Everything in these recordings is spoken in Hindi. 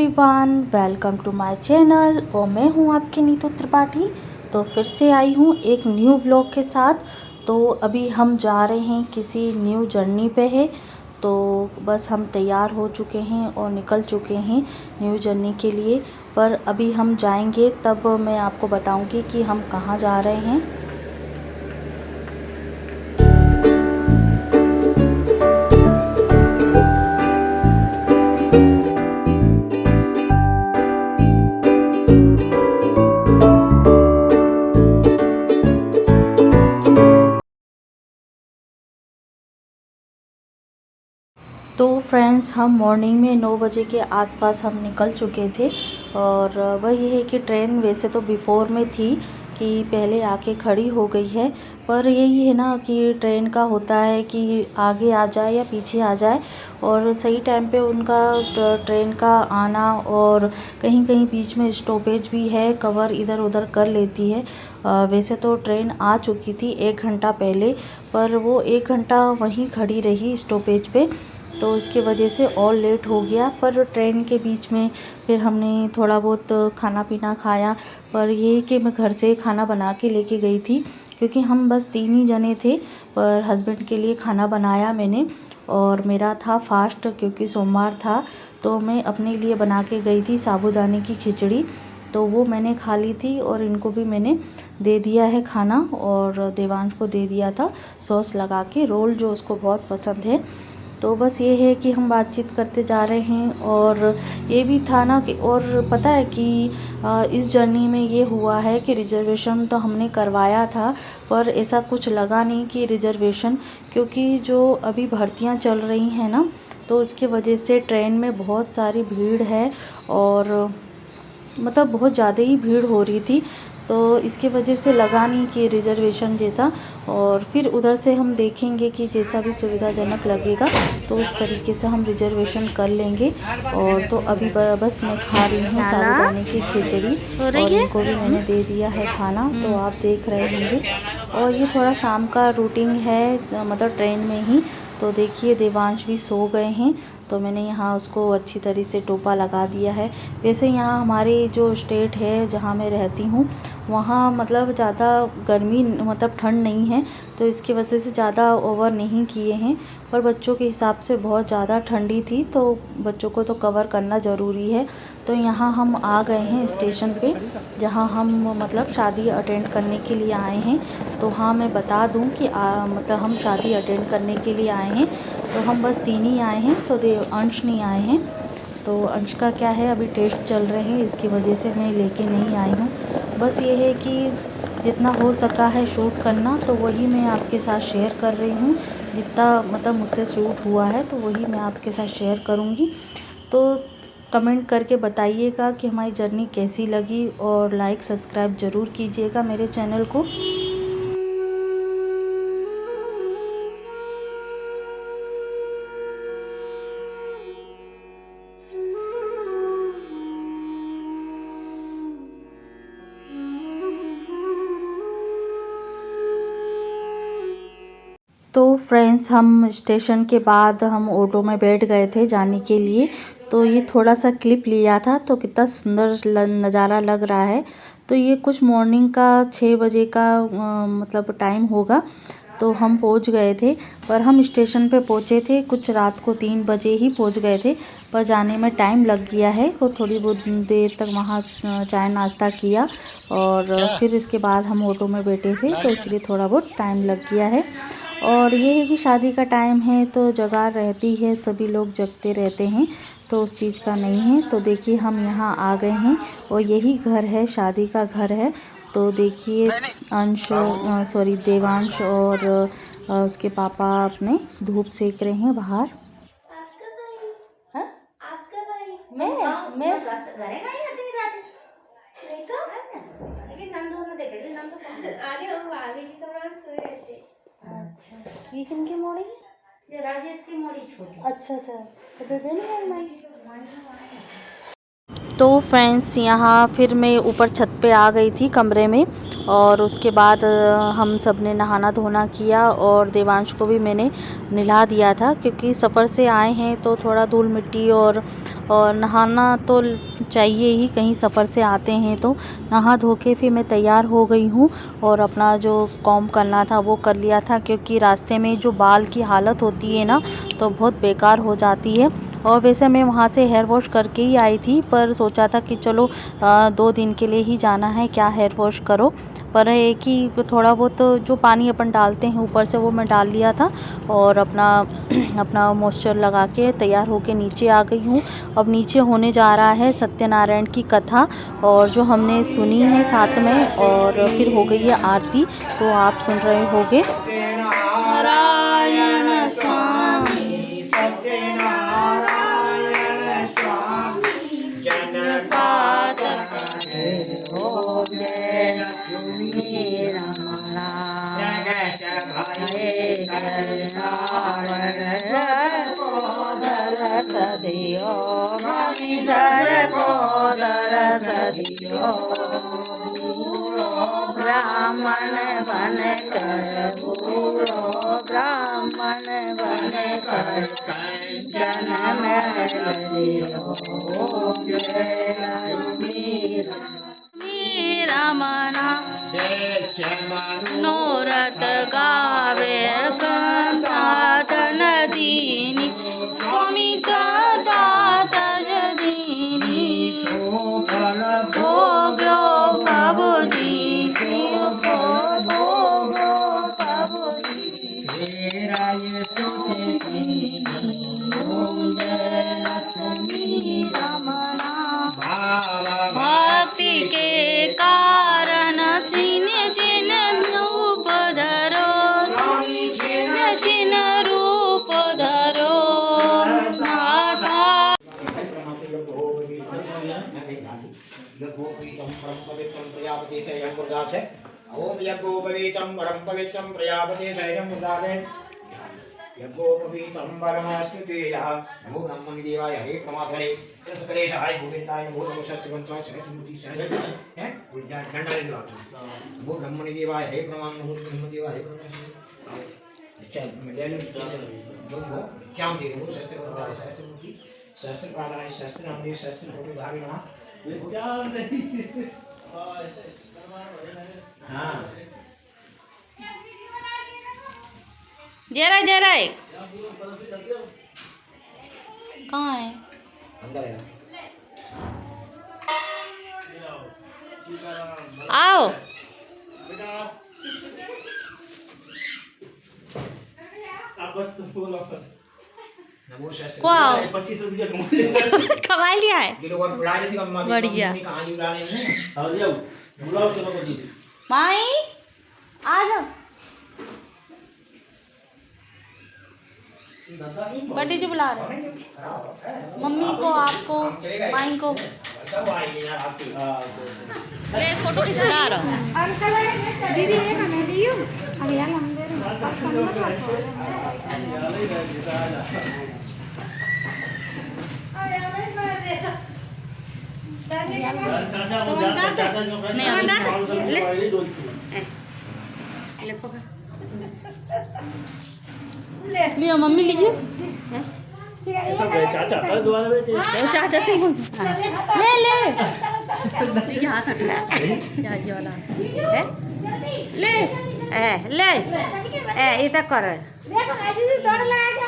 Everyone, welcome to my channel और मैं हूं आपकी नीतू त्रिपाठी। तो फिर से आई हूं एक न्यू व्लॉग के साथ। तो अभी हम जा रहे हैं किसी न्यू जर्नी पे है। तो बस हम तैयार हो चुके हैं और निकल चुके हैं न्यू जर्नी के लिए। पर अभी हम जाएंगे तब मैं आपको बताऊंगी कि हम कहाँ जा रहे हैं। तो फ्रेंड्स, हम मॉर्निंग में 9 बजे के आसपास हम निकल चुके थे। और वही है कि ट्रेन वैसे तो बिफोर में थी कि पहले आके खड़ी हो गई है। पर यही है ना कि ट्रेन का होता है कि आगे आ जाए या पीछे आ जाए, और सही टाइम पे उनका ट्रेन का आना, और कहीं कहीं बीच में स्टॉपेज भी है, कवर इधर उधर कर लेती है। वैसे तो ट्रेन आ चुकी थी 1 घंटा पहले, पर वो 1 घंटा वहीं खड़ी रही स्टॉपेज पे, तो इसके वजह से और लेट हो गया। पर ट्रेन के बीच में फिर हमने थोड़ा बहुत खाना पीना खाया। पर ये कि मैं घर से खाना बना के लेके गई थी, क्योंकि हम बस 3 ही जने थे। पर हस्बैंड के लिए खाना बनाया मैंने, और मेरा था फास्ट क्योंकि सोमवार था। तो मैं अपने लिए बना के गई थी साबूदाने की खिचड़ी, तो वो मैंने खा ली थी। और इनको भी मैंने दे दिया है खाना, और देवांश को दे दिया था सॉस लगा के, रोल जो उसको बहुत पसंद है। तो बस ये है कि हम बातचीत करते जा रहे हैं। और ये भी था ना कि, और पता है कि इस जर्नी में ये हुआ है कि रिजर्वेशन तो हमने करवाया था, पर ऐसा कुछ लगा नहीं कि रिजर्वेशन, क्योंकि जो अभी भर्तियां चल रही हैं ना, तो उसकी वजह से ट्रेन में बहुत सारी भीड़ है। और मतलब बहुत ज़्यादा ही भीड़ हो रही थी, तो इसकी वजह से लगा नहीं कि रिजर्वेशन जैसा। और फिर उधर से हम देखेंगे कि जैसा भी सुविधाजनक लगेगा तो उस तरीके से हम रिजर्वेशन कर लेंगे। और तो अभी बस मैं खा रही हूँ साबूदाने की खिचड़ी, और इनको भी मैंने दे दिया है खाना, तो आप देख रहे होंगे। और ये थोड़ा शाम का रूटीन है, मतलब ट्रेन में ही। तो देखिए देवांश भी सो गए हैं, तो मैंने यहाँ उसको अच्छी तरह से टोपा लगा दिया है। वैसे यहाँ हमारी जो स्टेट है जहाँ मैं रहती हूँ, वहाँ मतलब ज़्यादा गर्मी मतलब ठंड नहीं है, तो इसकी वजह से ज़्यादा ओवर नहीं किए हैं। पर बच्चों के हिसाब से बहुत ज़्यादा ठंडी थी, तो बच्चों को तो कवर करना ज़रूरी है। तो यहाँ हम आ गए हैं स्टेशन पे, जहाँ हम मतलब शादी अटेंड करने के लिए आए हैं। तो हाँ, मैं बता दूँ कि मतलब हम शादी अटेंड करने के लिए आए हैं। तो हम बस 3 ही आए हैं, तो अंश नहीं आए हैं। तो अंश का क्या है, अभी टेस्ट चल रहे हैं, इसकी वजह से मैं लेके नहीं आई हूँ। बस ये है कि जितना हो सका है शूट करना, तो वही मैं आपके साथ शेयर कर रही हूँ। जितना मतलब मुझसे शूट हुआ है, तो वही मैं आपके साथ शेयर करूँगी। तो कमेंट करके बताइएगा कि हमारी जर्नी कैसी लगी, और लाइक सब्सक्राइब ज़रूर कीजिएगा मेरे चैनल को। तो फ्रेंड्स, हम स्टेशन के बाद हम ऑटो में बैठ गए थे जाने के लिए। तो ये थोड़ा सा क्लिप लिया था, तो कितना सुंदर नज़ारा लग रहा है। तो ये कुछ मॉर्निंग का 6 बजे का मतलब टाइम होगा। तो हम पहुंच गए थे, पर हम स्टेशन पे पहुंचे थे कुछ रात को 3 बजे ही पहुंच गए थे। पर जाने में टाइम लग गया है, तो थोड़ी बहुत देर तक वहाँ चाय नाश्ता किया, और फिर इसके बाद हम ऑटो में बैठे थे, तो इसलिए थोड़ा बहुत टाइम लग गया है। और ये है कि शादी का टाइम है, तो जगह रहती है, सभी लोग जगते रहते हैं, तो उस चीज़ का नहीं है। तो देखिए हम यहाँ आ गए हैं, और यही घर है, शादी का घर है। तो देखिए अंश सॉरी देवांश और उसके पापा अपने धूप सेक रहे हैं बाहर। हाँ? मैं अरे वो भाभी की कमरा में सोए रहते। अच्छा, ये किनकी मोड़ी है? ये राजेश की मोड़ी छोटी। अच्छा अच्छा, तो बेबे नहीं है। तो फ्रेंड्स यहाँ फिर मैं ऊपर छत पे आ गई थी कमरे में, और उसके बाद हम सब ने नहाना धोना किया, और देवांश को भी मैंने नहला दिया था, क्योंकि सफ़र से आए हैं तो थोड़ा धूल मिट्टी और नहाना तो चाहिए ही, कहीं सफ़र से आते हैं तो। नहा धो के फिर मैं तैयार हो गई हूँ, और अपना जो कॉम्ब करना था वो कर लिया था, क्योंकि रास्ते में जो बाल की हालत होती है ना तो बहुत बेकार हो जाती है। और वैसे मैं वहाँ से हेयर वॉश करके ही आई थी, पर सोचा था कि चलो 2 दिन के लिए ही जाना है, क्या हेयर वॉश करो। पर एक ही थोड़ा बहुत तो जो पानी अपन डालते हैं ऊपर से वो मैं डाल लिया था, और अपना अपना मॉइस्चर लगा के तैयार होके नीचे आ गई हूँ। अब नीचे होने जा रहा है सत्यनारायण की कथा, और जो हमने सुनी है साथ में, और फिर हो गई है आरती, तो आप सुन रहे होगे। नारायण स्वामी ब्राह्मण बन कर बूढ़ो, ब्राह्मण बन कर जन्म लियो। मेरा मना नोरत गावे संतान दीनी, स्वामी सदा तज दीनी। भोग्यो प्रभुजी भोग्यो प्रभुजी, लक्ष्मी रमना। भक्ति के कारण चिन चिन रूप धरो, चिन चिन रूप धरो नाथा। ओम यज्ञोपवीतं वरं पवित्रं प्रजापते शैलं मुदाने यज्ञोपवीतं वरमस्तुतेयः। नमो ब्रह्मणि देवाय हरे प्रमाथने सकलेशाय गोविन्दाय नमो नमः। शस्त्रग्रन्थाय सहस्रमूर्ति सहस्र हैं उज्जैन खंडाले द्वारा। नमो ब्रह्मणि देवाय हरे प्रमाण, नमो ब्रह्मदेवाय हरे प्रमाण। अच्छा ले लो जो हो क्या दे रहे हो। शस्त्रग्रंथाय सहस्रमूर्ति सहस्त्रपादाय सहस्रनामे सहस्रकोटिधारिणः विचार नहीं। हाँ जरा कहाँ है? अंदर है। आओ नमो शास्त्र को आओ। 25 रुपया कमा लिया है। ये लोग और बुला रहे थे अम्मा जी, बढ़िया। मम्मी कहाँ बुला रहे हैं। आओ जाओ बुलाओ चलो को दी माई आ जाओ। बड्डी जी बुला रहे हैं। मम्मी को, आपको, माई को। ले फोटो खिंचा रहा हूँ। दीदी एक हमें दियो अभी यार हम दे रहे हैं। लियो मम्मी लीजिए। चाचा से ले ये हाथ हटा ये वाला है। ले ले इधर कर देखो ऐसे दौड़ लगा के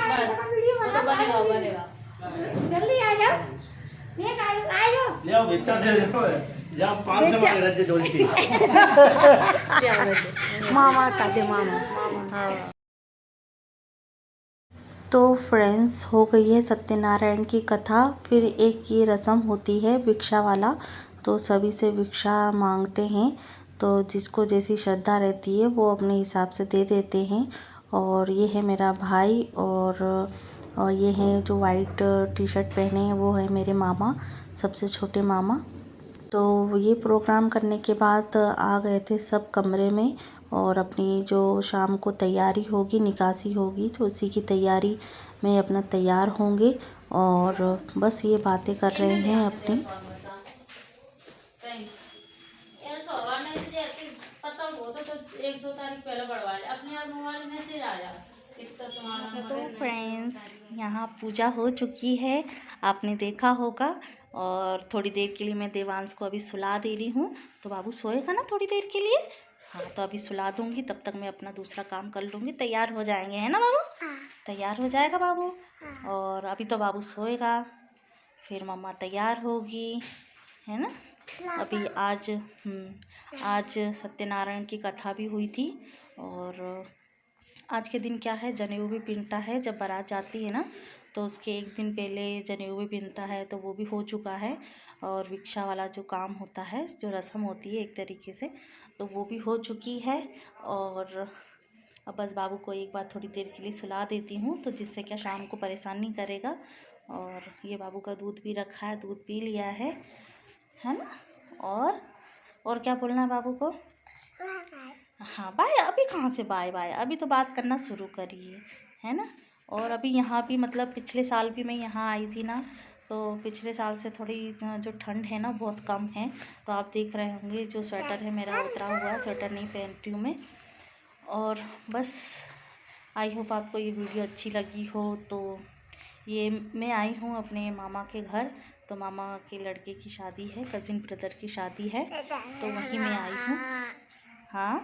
वीडियो बना जल्दी आ जाओ। देख आ जाओ ले आओ बच्चा दे दो जा 500 मांग रहे थे डोलची मामा का दे मामा। तो फ्रेंड्स हो गई है सत्यनारायण की कथा। फिर एक ये रस्म होती है भिक्षा वाला, तो सभी से भिक्षा मांगते हैं, तो जिसको जैसी श्रद्धा रहती है वो अपने हिसाब से दे देते हैं। और ये है मेरा भाई, और ये है जो वाइट टी शर्ट पहने हैं वो है मेरे मामा, सबसे छोटे मामा। तो ये प्रोग्राम करने के बाद आ गए थे सब कमरे में, और अपनी जो शाम को तैयारी होगी, निकासी होगी, तो उसी की तैयारी में अपना तैयार होंगे। और बस ये बातें कर रहे हैं अपनी। 1-2 तारीख पहले बढ़वा ले, अपने आप मोबाइल मैसेज आ जाए इतना तुम्हारा तो फ्रेंड्स यहाँ पूजा हो चुकी है, आपने देखा होगा। और थोड़ी देर के लिए मैं देवांश को अभी सुला दे रही हूँ। तो बाबू सोएगा ना थोड़ी देर के लिए। हाँ, तो अभी सुला दूँगी, तब तक मैं अपना दूसरा काम कर लूँगी। तैयार हो जाएंगे, है ना बाबू? तैयार हो जाएगा बाबू। और अभी तो बाबू सोएगा, फिर मम्मा तैयार होगी, है ना। अभी आज सत्यनारायण की कथा भी हुई थी। और आज के दिन क्या है, जनेऊ भी पिनता है। जब बारात जाती है ना, तो उसके एक दिन पहले जनेऊ भी पिनता है, तो वो भी हो चुका है। और भिक्षा वाला जो काम होता है, जो रस्म होती है एक तरीके से, तो वो भी हो चुकी है। और अब बस बाबू को एक बार थोड़ी देर के लिए सुला देती हूँ, तो जिससे क्या शाम को परेशान नहीं करेगा। और ये बाबू का दूध भी रखा है, दूध पी लिया है ना। और क्या बोलना है बाबू को? हाँ बाय। अभी कहाँ से बाय बाय, अभी तो बात करना शुरू करी है ना। और अभी यहाँ भी मतलब पिछले साल भी मैं यहाँ आई थी ना, तो पिछले साल से थोड़ी जो ठंड है ना बहुत कम है। तो आप देख रहे होंगे जो स्वेटर है मेरा उतरा हुआ है, स्वेटर नहीं पहनती हूँ मैं। और बस आई होप आपको ये वीडियो अच्छी लगी हो। तो ये मैं आई हूँ अपने मामा के घर, तो मामा के लड़के की शादी है, कज़िन ब्रदर की शादी है, तो वहीं मैं आई हूँ। हाँ।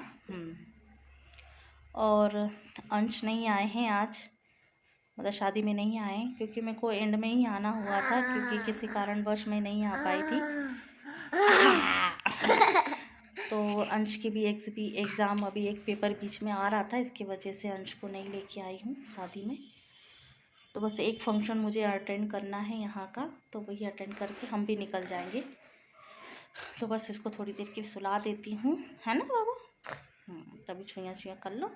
और अंश नहीं आए हैं आज, मतलब शादी में नहीं आए, क्योंकि मेरे को एंड में ही आना हुआ था, क्योंकि किसी कारणवश मैं नहीं आ पाई थी। तो अंश की भी एग्ज़ाम, अभी एक पेपर बीच में आ रहा था, इसकी वजह से अंश को नहीं लेके आई हूँ शादी में। तो बस एक फंक्शन मुझे अटेंड करना है यहाँ का, तो वही अटेंड करके हम भी निकल जाएंगे। तो बस इसको थोड़ी देर के लिए सुला देती हूँ, है ना बाबू? तभी छुइयाँ कर लो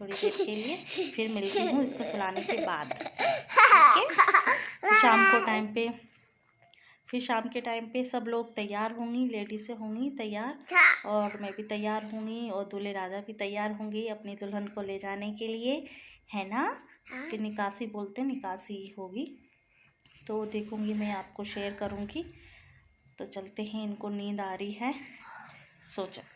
थोड़ी देर के लिए, फिर मिलती हूँ इसको सुलाने के बाद। ओके। शाम के टाइम पे सब लोग तैयार होंगी, लेडीज़ें होंगी तैयार, और मैं भी तैयार होंगी, और दूल्हे राजा भी तैयार होंगे अपनी दुल्हन को ले जाने के लिए, है ना। फिर निकासी बोलते, निकासी होगी, तो देखूँगी मैं, आपको शेयर करूँगी। तो चलते हैं, इनको नींद आ रही है, सो जाओ।